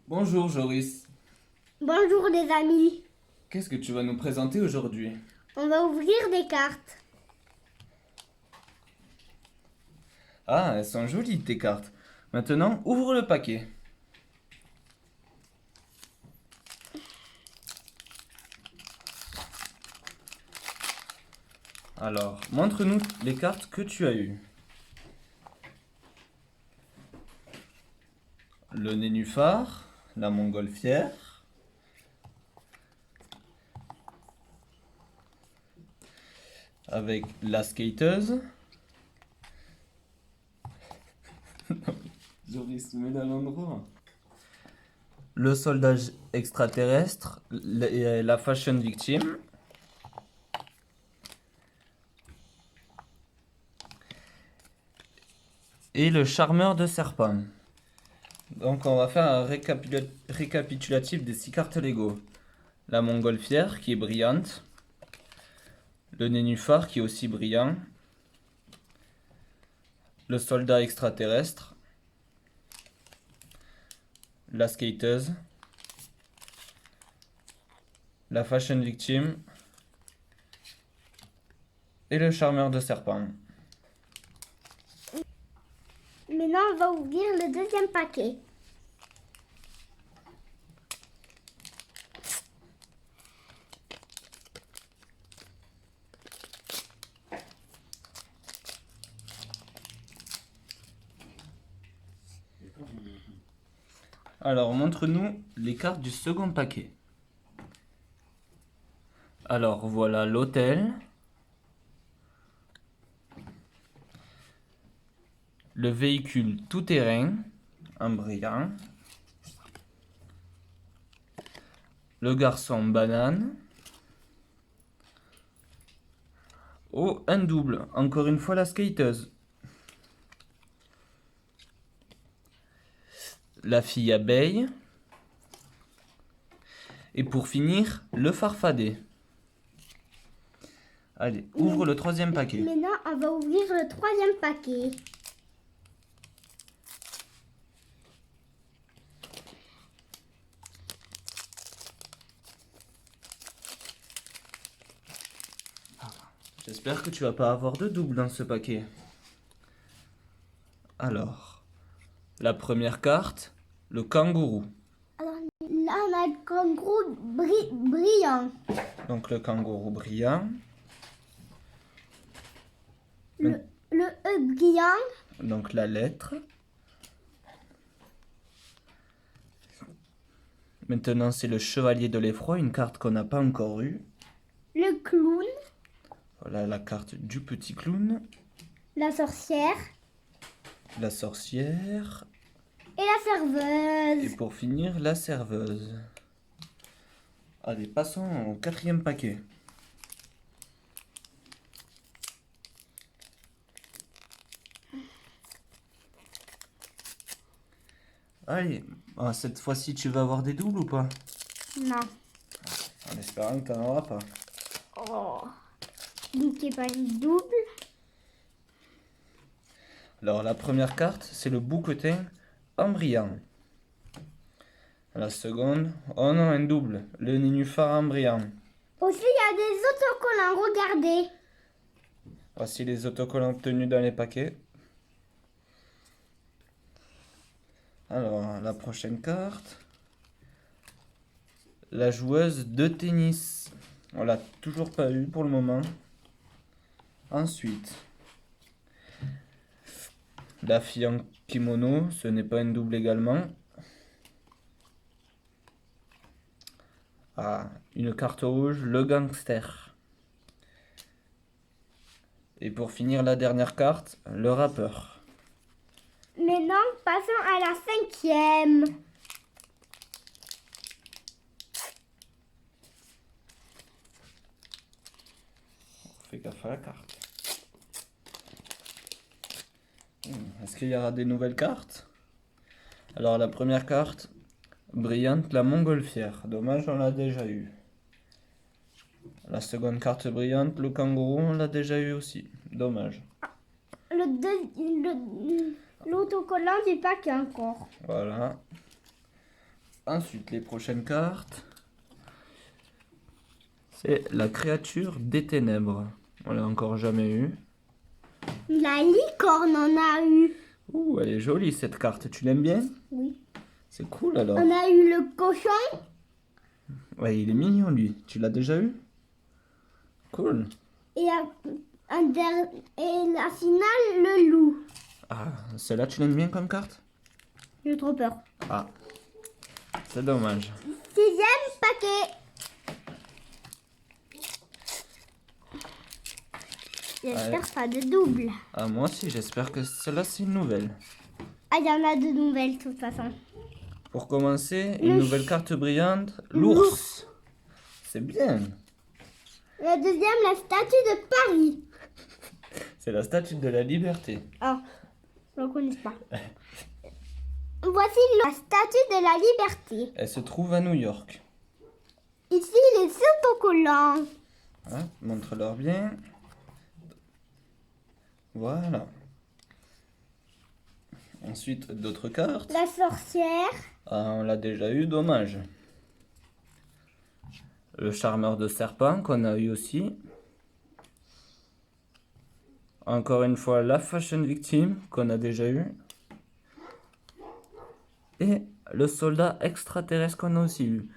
Bonjour Joris, Bonjour les amis, qu'est-ce que tu vas nous présenter aujourd'hui? on va ouvrir des cartes. Ah, elles sont jolies tes cartes. Maintenant, ouvre le paquet. Alors, montre-nous les cartes que tu as eues. Le nénuphar, la montgolfière, avec la skateuse. Joris, mets-la à l'endroit. Le soldat extraterrestre, la fashion victime. Et le charmeur de serpent. Donc on va faire un récapitulatif des 6 cartes Lego. La montgolfière qui est brillante. Le nénuphar qui est aussi brillant. Le soldat extraterrestre. La skateuse. La fashion victime. Et le charmeur de serpent. Maintenant on va ouvrir le deuxième paquet. Alors montre-nous les cartes du second paquet. Alors voilà l'hôtel. Le véhicule tout-terrain, en brillant. Le garçon banane. Oh, un double, encore une fois la skateuse. La fille abeille. Et pour finir, le farfadet. Allez, ouvre le troisième paquet. Maintenant on va ouvrir le troisième paquet. J'espère que tu vas pas avoir de double dans ce paquet. Alors, la première carte, le kangourou. Alors là on a le kangourou brillant. Donc le kangourou brillant. Le E brillant. Donc la lettre. Maintenant c'est le chevalier de l'effroi, une carte qu'on n'a pas encore eue. Le clown. Voilà la carte du petit clown. La sorcière. La sorcière. Et la serveuse. Et pour finir, la serveuse. Allez, passons au quatrième paquet. Allez, cette fois-ci tu vas avoir des doubles ou pas? Non. En espérant que tu n'en auras pas. Oh. Niquez pas une double. Alors la première carte, c'est le bouquetin en brillant. La seconde, oh non, un double, le nénuphar en brillant. Aussi il y a des autocollants, regardez. Voici les autocollants obtenus dans les paquets. Alors, la prochaine carte. La joueuse de tennis. On l'a toujours pas eu pour le moment. Ensuite, la fille en kimono, ce n'est pas une double également. Ah, une carte rouge, le gangster. Et pour finir, la dernière carte, le rappeur. Maintenant, passons à la cinquième. Fais gaffe à la carte. Est-ce qu'il y aura des nouvelles cartes? Alors la première carte, brillante, la montgolfière. Dommage, on l'a déjà eu. La seconde carte brillante, le kangourou, on l'a déjà eu aussi. Dommage. L'autocollant du paquet encore. Voilà. Ensuite, les prochaines cartes. C'est la créature des ténèbres. On l'a encore jamais eu. La licorne en a eu. Ouh, elle est jolie cette carte. Tu l'aimes bien? Oui. C'est cool alors. On a eu le cochon. Ouais, il est mignon lui. Tu l'as déjà eu? Cool. Et, et la finale, le loup. Ah, celle-là, tu l'aimes bien comme carte? J'ai trop peur. Ah, c'est dommage. 6e paquet. J'espère pas de double. Ah, moi aussi, j'espère que celle-là, c'est une nouvelle. Ah, il y en a de nouvelles de toute façon. Pour commencer, une nouvelle carte brillante, l'ours. C'est bien. La deuxième, la statue de Paris. C'est la statue de la liberté. Ah, je ne connais pas. Voici la statue de la liberté. Elle se trouve à New York. Ici, les autocollants. Hein, montre-leur bien. Voilà. Ensuite, d'autres cartes. La sorcière. Ah, on l'a déjà eu, dommage. Le charmeur de serpent qu'on a eu aussi. Encore une fois, la fashion victime qu'on a déjà eu. Et le soldat extraterrestre qu'on a aussi eu.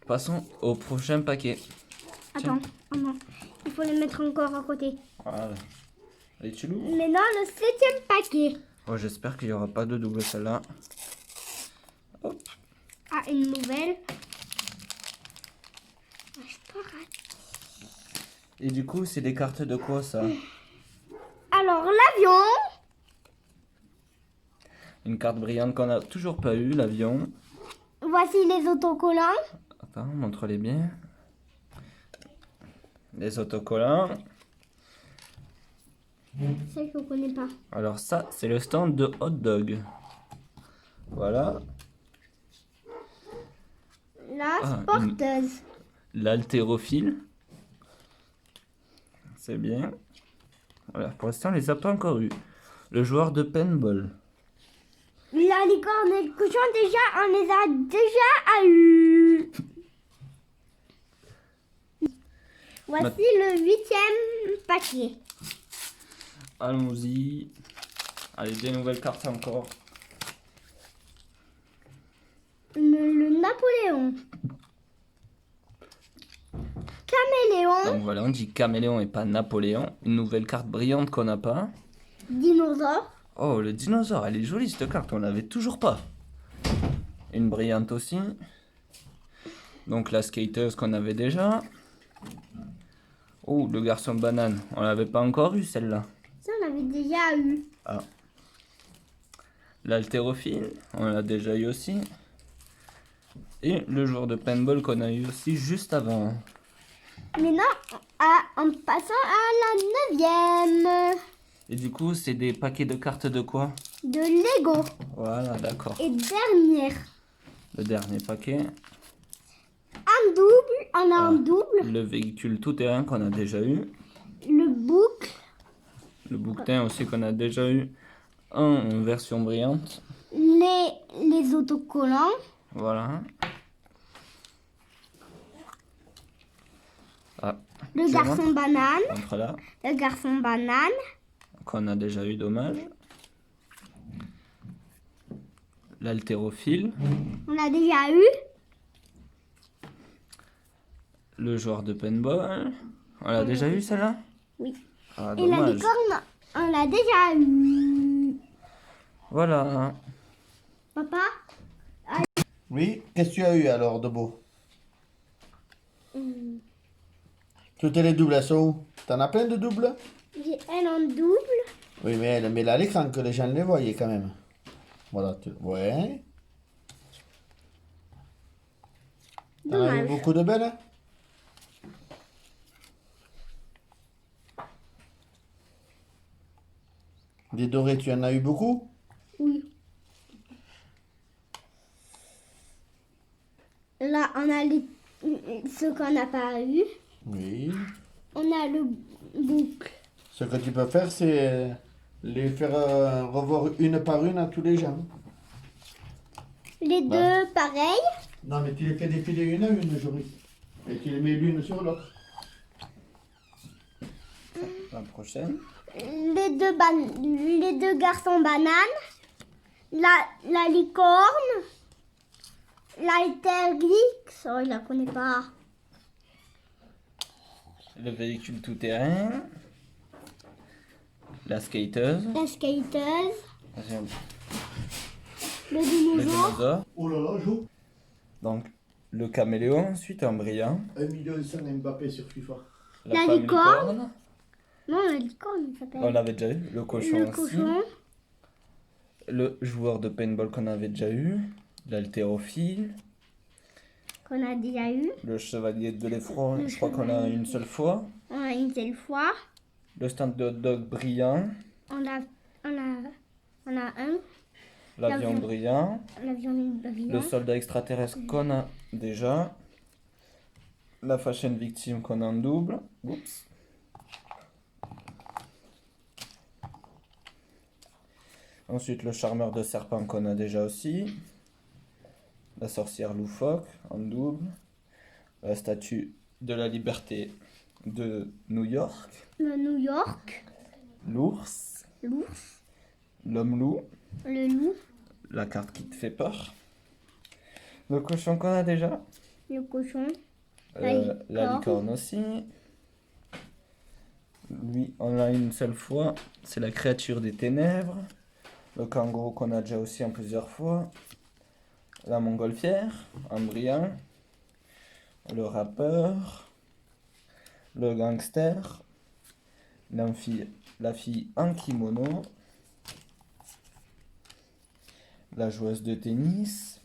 Passons au prochain paquet. Attends, oh non. Il faut les mettre encore à côté. Voilà. Allez, tu l'ouvres? Maintenant, le 7e paquet. Oh, j'espère qu'il n'y aura pas de double celle-là. Hop. Ah, une nouvelle. Ah, je peux rater. Et du coup, c'est des cartes de quoi ça? Alors, l'avion. Une carte brillante qu'on n'a toujours pas eu, l'avion. Voici les autocollants. Attends, montre-les bien. Les autocollants. Ça, je ne connais pas. Alors ça, c'est le stand de hot dog. Voilà. La Ah, sporteuse. L'haltérophile. C'est bien. Voilà, pour l'instant, on les a pas encore eu. Le joueur de paintball. La licorne et le cochon, déjà, on les a déjà eu. Voici le 8e paquet. Allons-y. Allez, des nouvelles cartes encore. Le Napoléon. Caméléon. Donc voilà, on dit caméléon et pas Napoléon. Une nouvelle carte brillante qu'on n'a pas. Dinosaure. Oh, le dinosaure, elle est jolie cette carte, on l'avait toujours pas. Une brillante aussi. Donc la skateuse qu'on avait déjà. Oh, le garçon banane, on l'avait pas encore eu celle-là. Ça, on l'avait déjà eu. Ah. L'haltérophile, on l'a déjà eu aussi. Et le joueur de paintball qu'on a eu aussi juste avant. Maintenant, en passant à la 9e. Et du coup, c'est des paquets de cartes de quoi? De Lego. Voilà, d'accord. Et dernière. Le dernier paquet. Un double. On a un double. Le véhicule tout-terrain qu'on a déjà eu. Le boucle. Le bouquetin aussi qu'on a déjà eu en version brillante. Les autocollants. Voilà. Ah, Le tu garçon montres banane. Montre là. Le garçon banane. Qu'on a déjà eu, dommage. L'haltérophile. On a déjà eu. Le joueur de paintball. On l'a déjà eu celle-là? Oui. Ah, Et la dommage. licorne, on l'a déjà eu. Voilà. Papa, Oui, qu'est-ce que tu as eu alors de beau? hum, Toutes les doubles SO. T'en as plein de doubles? j'ai elle en double. Oui, mais elle met là à l'écran que les gens les voient quand même. Voilà, ouais. T'en as eu Dommage. beaucoup de belles? Des dorés, tu en as eu beaucoup? Oui. Là, on a ce qu'on n'a pas eu. Oui. On a le boucle. Ce que tu peux faire, c'est les faire revoir une par une à tous les gens. Les deux pareils. Non, mais tu les fais défiler une à une, Joris. Et tu les mets l'une sur l'autre. La prochaine. Les deux garçons bananes. La licorne. L'alterglix. Oh, il la connaît pas. Le véhicule tout-terrain. La skateuse. La skateuse. Deuxième, Le le dinosaure. dinosaure. Oh là là, Jo. Donc, le caméléon, ensuite un brillant. 1 million Mbappé sur FIFA. La La femme licorne. Non, la licorne, il s'appelle. On l'avait déjà eu. Le cochon Le aussi. cochon. Le joueur de paintball qu'on avait déjà eu. L'haltérophile. Qu'on a déjà eu. Le chevalier de l'effroi, Le je crois qu'on a chevalier. une seule fois. On a une seule fois. Le stand de hot dog brillant. On a un. L'avion L'avion. brillant. L'avion Le brillant. soldat extraterrestre qu'on a déjà. La fashion victime qu'on a en double. Oups. Ensuite, le charmeur de serpent qu'on a déjà aussi. La sorcière loufoque en double. La statue de la liberté de New York. Le New York. L'ours. L'ours. L'homme loup. Le loup. La carte qui te fait peur. Le cochon qu'on a déjà. Le cochon. La licorne aussi. Lui, on l'a une seule fois. C'est la créature des ténèbres. Le kangourou qu'on a déjà aussi en plusieurs fois. La montgolfière, en brillant. Le rappeur. Le gangster. La fille en kimono. La joueuse de tennis.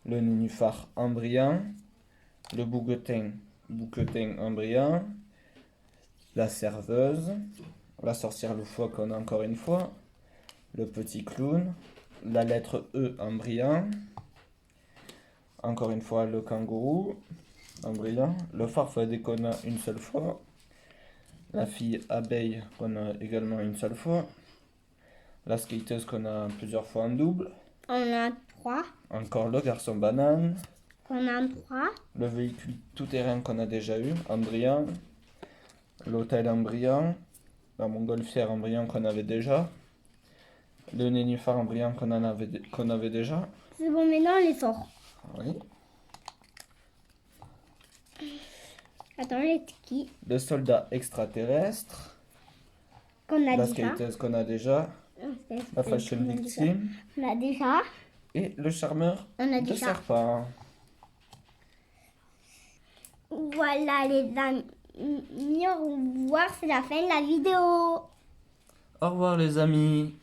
Le nénuphar en brillant. Le bouquetin en brillant. La serveuse. La sorcière loufoque qu'on a encore une fois. Le petit clown. La lettre E en brillant. Encore une fois le kangourou en brillant. Le farfadet qu'on a une seule fois. La fille abeille qu'on a également une seule fois. La skateuse qu'on a plusieurs fois en double. On a 3. Encore le garçon banane. On a 3. Le véhicule tout-terrain qu'on a déjà eu en brillant. L'hôtel en brillant. La montgolfière en brillant qu'on avait déjà. Le nénuphar en brillant qu'on avait déjà. C'est bon, maintenant on les sort. Oui. Attends, les qui Le soldat extraterrestre. qu'on a La déjà. skateuse qu'on a déjà. La fashion On a déjà. victime. On a déjà. Et le charmeur On a de déjà. serpent. Voilà les amis, au revoir, c'est la fin de la vidéo. Au revoir les amis.